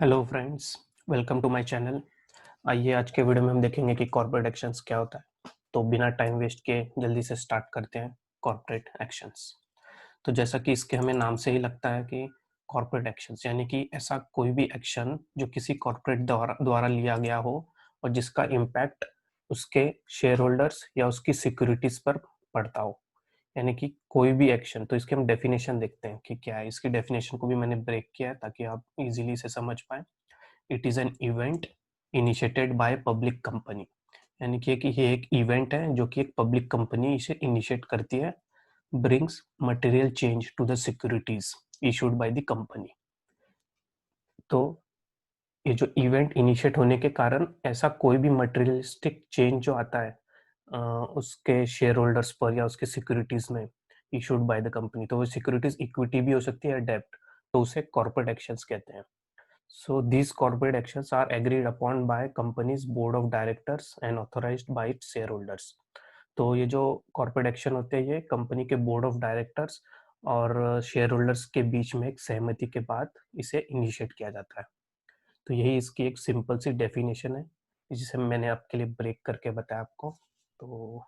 Hello friends, welcome to my channel. आइए आज के वीडियो में हम देखेंगे कि कॉर्पोरेट एक्शंस क्या होता है। तो बिना टाइम वेस्ट किए जल्दी से स्टार्ट करते हैं कॉर्पोरेट एक्शंस। तो जैसा कि इसके हमें नाम से ही लगता है कि कॉर्पोरेट एक्शंस यानी कि ऐसा कोई भी एक्शन जो किसी कॉर्पोरेट द्वारा लिया गया हो और जिसका इम्पैक्ट उसके शेयर होल्डर्स या उसकी सिक्योरिटीज पर पड़ता हो, यानी कि कोई भी एक्शन। तो इसकी हम डेफिनेशन देखते हैं कि क्या है। इसकी डेफिनेशन को भी मैंने ब्रेक किया है ताकि आप इजीली से समझ पाए। It is an event initiated by public company, यानी कि ये एक इवेंट है जो कि एक पब्लिक कंपनी इसे इनिशिएट करती है। Brings material change to the securities issued by the company. तो ये जो इवेंट इनिशिएट होने के कारण ऐसा कोई भी मटेरियलिस्टिक चेंज जो आता है उसके शेयर होल्डर्स पर या उसके सिक्योरिटीज में इशूड बाय द कंपनी, तो वो सिक्योरिटीज इक्विटी भी हो सकती है, डेब्ट, तो उसे कॉर्पोरेट एक्शंस कहते हैं। So these corporate actions are agreed upon by company's board of directors and authorized by its shareholders. तो ये जो कॉर्पोरेट एक्शन होते हैं ये कंपनी के बोर्ड ऑफ डायरेक्टर्स और शेयर होल्डर्स के बीच में एक सहमति के बाद इसे इनिशिएट किया जाता है। तो यही इसकी एक सिंपल सी डेफिनेशन है जिसे मैंने आपके लिए ब्रेक करके बताया आपको। तो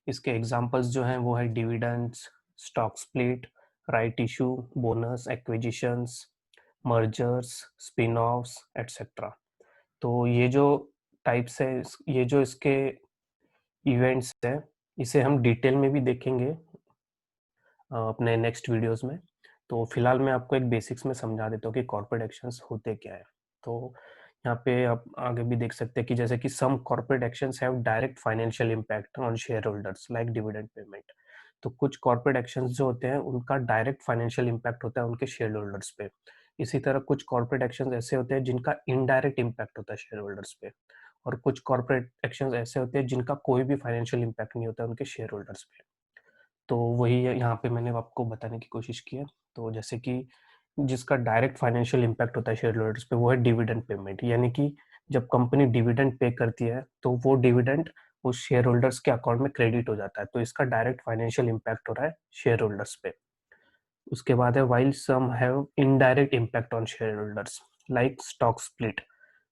इसके एग्जांपल्स जो हैं वो है dividends, stock split, right issue, bonus, acquisitions, mergers, spin offs etcetera. तो ये जो टाइप्स है, ये जो इसके इवेंट्स हैं, इसे हम डिटेल में भी देखेंगे अपने नेक्स्ट वीडियोस में। तो फिलहाल मैं आपको एक बेसिक्स में समझा देता हूँ कि कॉर्पोरेट एक्शंस होते क्या है। तो यहाँ पे आप आगे भी देख सकते हैं कि जैसे कि some corporate actions have direct financial impact on share holders like dividend payment. तो कुछ कॉर्पोरेट एक्शंस जो होते हैं उनका डायरेक्ट फाइनेंशियल इम्पैक्ट होता है उनके शेयर होल्डर्स पे। इसी तरह कुछ कॉर्पोरेट एक्शंस ऐसे होते हैं जिनका इनडायरेक्ट इम्पैक्ट होता है शेयर होल्डर्स पे, और कुछ कॉर्पोरेट एक्शंस ऐसे होते हैं जिनका कोई भी फाइनेंशियल इम्पैक्ट नहीं होता उनके शेयर होल्डर्स पे। तो वही यहाँ पे मैंने आपको बताने की कोशिश की है। तो जैसे कि जिसका डायरेक्ट फाइनेंशियल इम्पैक्ट होता है शेयर होल्डर्स पे वो है डिविडेंड पेमेंट, यानी कि जब कंपनी डिविडेंड पे करती है तो वो डिविडेंड उस शेयर होल्डर्स के अकाउंट में क्रेडिट हो जाता है, तो इसका डायरेक्ट फाइनेंशियल इम्पैक्ट हो रहा है शेयर होल्डर्स पे। उसके बाद है while some have indirect impact on share holders like stock split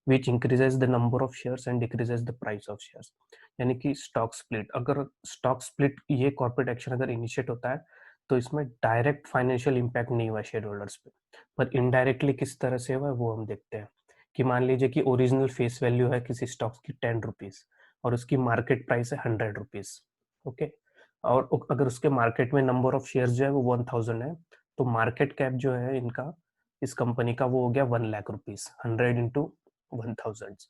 which increases the number of shares and decreases the price of shares। यानी कि स्टॉक स्प्लिट, अगर स्टॉक स्प्लिट ये कॉर्पोरेट एक्शन अगर initiate होता है तो इसमें डायरेक्ट फाइनेंशियल इम्पैक्ट नहीं हुआ शेयर होल्डर्स पे, पर इनडायरेक्टली किस तरह से हुआ वो हम देखते हैं। कि मान लीजिए कि ओरिजिनल फेस वैल्यू है किसी स्टॉक्स की 10 रुपीज और उसकी मार्केट प्राइस है 100 रुपीज। ओके, और अगर उसके मार्केट में नंबर ऑफ शेयर जो है वो 1000 है, तो मार्केट कैप जो है इनका, इस कंपनी का, वो हो गया 1 लाख रुपीज, 100 into 1000।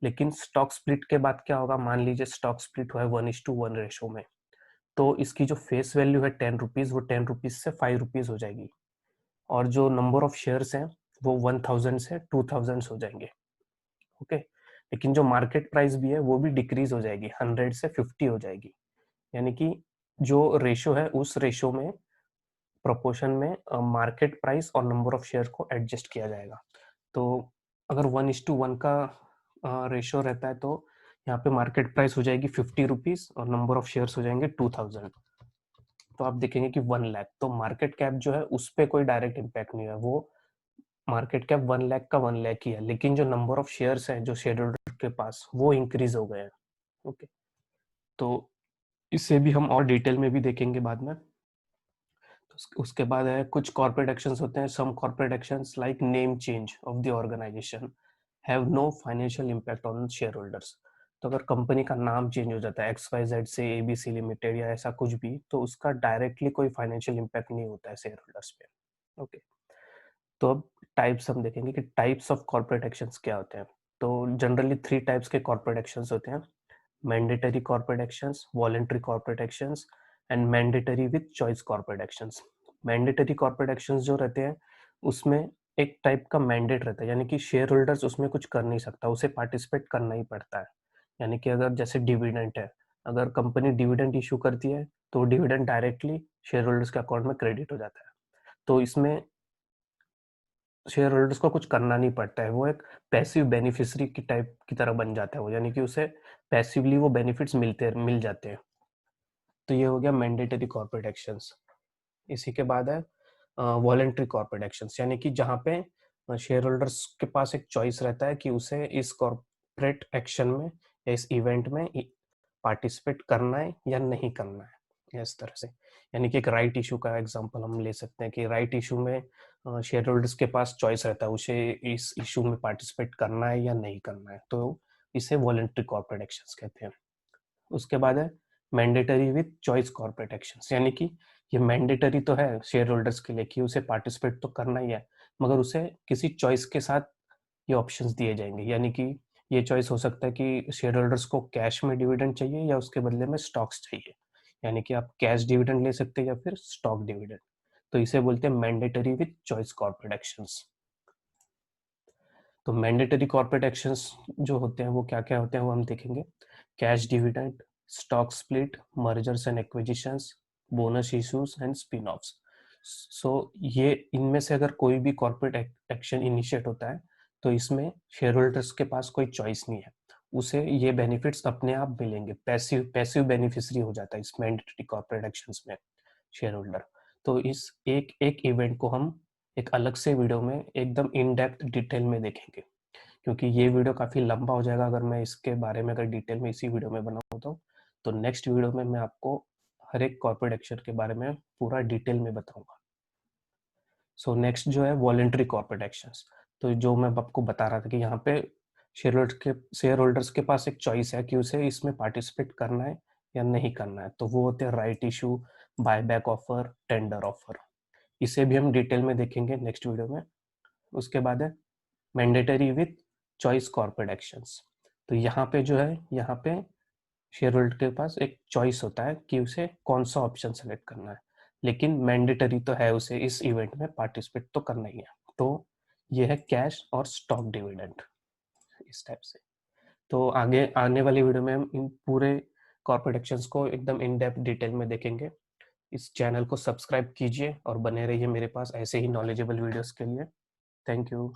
लेकिन स्टॉक स्प्लिट के बाद क्या होगा, मान लीजिए स्टॉक स्प्लिट हुआ है 1:1 रेशो में, तो इसकी जो फेस वैल्यू है 10 रुपीज, वो 10 रुपीज से 5 रुपीज हो जाएगी, और जो नंबर ऑफ शेयर्स हैं वो 1000 से 2000 हो जाएंगे। ओके, लेकिन जो मार्केट प्राइस भी है वो भी डिक्रीज हो जाएगी, 100 से 50 हो जाएगी। यानी कि जो रेशो है उस रेशो में प्रोपोर्शन में मार्केट प्राइस और नंबर ऑफ शेयर को एडजस्ट किया जाएगा। तो अगर 1:1 का रेशियो रहता है तो यहाँ पे मार्केट प्राइस हो जाएगी 50 रुपीज और नंबर ऑफ शेयर्स हो जाएंगे 2000। तो आप देखेंगे कि 1 लाख, तो मार्केट कैप जो है उस पर कोई डायरेक्ट इम्पैक्ट नहीं है, वो मार्केट कैप 1 लाख का 1 लाख ही है, लेकिन जो नंबर ऑफ शेयर्स है जो शेयर होल्डर के पास वो इंक्रीज हो गए हैं। ओके, तो इससे भी हम और डिटेल में भी देखेंगे बाद में। तो उसके बाद है कुछ कॉर्पोरेट एक्शंस होते हैं, some corporate actions like name change of the organisation have no financial impact on share holders. तो अगर कंपनी का नाम चेंज हो जाता है XYZ से ABC लिमिटेड या ऐसा कुछ भी, तो उसका डायरेक्टली कोई फाइनेंशियल इम्पैक्ट नहीं होता है शेयर होल्डर्स पे। ओके, तो अब टाइप्स हम देखेंगे कि टाइप्स ऑफ कॉर्पोरेट एक्शंस क्या होते हैं। तो जनरली 3 टाइप्स के कॉर्पोरेट एक्शंस होते हैं: mandatory corporate actions, voluntary corporate actions and mandatory with choice corporate actions. Mandatory corporate actions जो रहते हैं उसमें एक टाइप का मैंडेट रहता है, यानी कि शेयर होल्डर्स उसमें कुछ कर नहीं सकता, उसे पार्टिसिपेट करना ही पड़ता है। यानी कि अगर जैसे डिविडेंड है, अगर कंपनी डिविडेंड इशू करती है तो डिविडेंड डायरेक्टली शेयर होल्डर्स के अकाउंट में क्रेडिट हो जाता है, तो इसमें शेयर होल्डर्स को कुछ करना नहीं पड़ता है, वो एक पैसिव बेनिफिशियरी की टाइप की तरह बन जाता है वो, यानी कि उसे पैसिवली वो बेनिफिट्स मिल जाते हैं। तो ये हो गया मैंडेटरी कॉर्पोरेट एक्शंस। इसी के बाद है वॉलंटरी कॉर्पोरेट एक्शंस, यानी कि जहाँ पे शेयर होल्डर्स के पास एक चॉइस रहता है कि उसे इस कॉर्पोरेट एक्शन में या इस इवेंट में पार्टिसिपेट करना है या नहीं करना है, इस तरह से। यानी कि एक राइट इशू का एग्जांपल हम ले सकते हैं कि राइट इशू में शेयर होल्डर्स के पास चॉइस रहता है उसे इस इशू में पार्टिसिपेट करना है या नहीं करना है, तो इसे वॉलंटरी कॉर्पोरेट एक्शंस कहते हैं। उसके बाद है mandatory with choice corporate actions, यानी कि ये मैंडेटरी तो है शेयर होल्डर्स के लिए कि उसे पार्टिसिपेट तो करना ही है, मगर उसे किसी चॉइस के साथ ये ऑप्शंस दिए जाएंगे। यानी कि ये चॉइस हो सकता है कि शेयर होल्डर्स को कैश में डिविडेंड चाहिए या उसके बदले में स्टॉक्स चाहिए, यानी कि आप कैश डिविडेंड ले सकते हैं या फिर स्टॉक डिविडेंड। तो इसे बोलते हैं mandatory with choice corporate actions. तो मैंडेटरी कॉर्पोरेट एक्शंस जो होते हैं वो क्या क्या होते हैं वो हम देखेंगे। Cash dividend, stock split, mergers and acquisitions, bonus issues and spin offs. So ये इनमें से अगर कोई भी कॉर्पोरेट एक्शन इनिशिएट होता है तो इसमें शेयर होल्डर्स के पास कोई चॉइस नहीं है, उसे ये बेनिफिट्स अपने आप मिलेंगे, पैसिव पैसिव बेनिफिशरी हो जाता है इस मैंडेटरी कॉर्पोरेट एक्शंस में शेयर होल्डर। तो इस एक एक इवेंट को हम एक अलग से वीडियो में एकदम इन डेप्थ डिटेल में देखेंगे, क्योंकि ये वीडियो काफ़ी लंबा हो जाएगा अगर मैं इसके बारे में अगर डिटेल में इसी वीडियो में बनाऊँ तो नेक्स्ट वीडियो में मैं आपको हर एक कॉर्पोरेट एक्शन के बारे में पूरा डिटेल में बताऊंगा। सो नेक्स्ट जो है वॉलेंट्री कॉर्पोरेट एक्शंस। तो जो मैं आपको बता रहा था कि यहाँ पे शेयर होल्डर्स के पास एक चॉइस है कि उसे इसमें पार्टिसिपेट करना है या नहीं करना है, तो वो होते हैं right issue, buyback offer, tender offer. इसे भी हम डिटेल में देखेंगे नेक्स्ट वीडियो में। उसके बाद है mandatory with choice corporate actions. तो यहाँ पे जो है, यहाँ पे शेयर होल्डर के पास एक चॉइस होता है कि उसे कौन सा ऑप्शन सेलेक्ट करना है, लेकिन मैंडेटरी तो है उसे इस इवेंट में पार्टिसिपेट तो करना ही है। तो ये है कैश और स्टॉक डिविडेंड, इस टाइप से। तो आगे आने वाली वीडियो में हम इन पूरे कॉर्पोरेट एक्शंस को एकदम इन डेप्थ डिटेल में देखेंगे। इस चैनल को सब्सक्राइब कीजिए और बने रहिए मेरे पास ऐसे ही नॉलेजेबल वीडियोस के लिए। Thank you.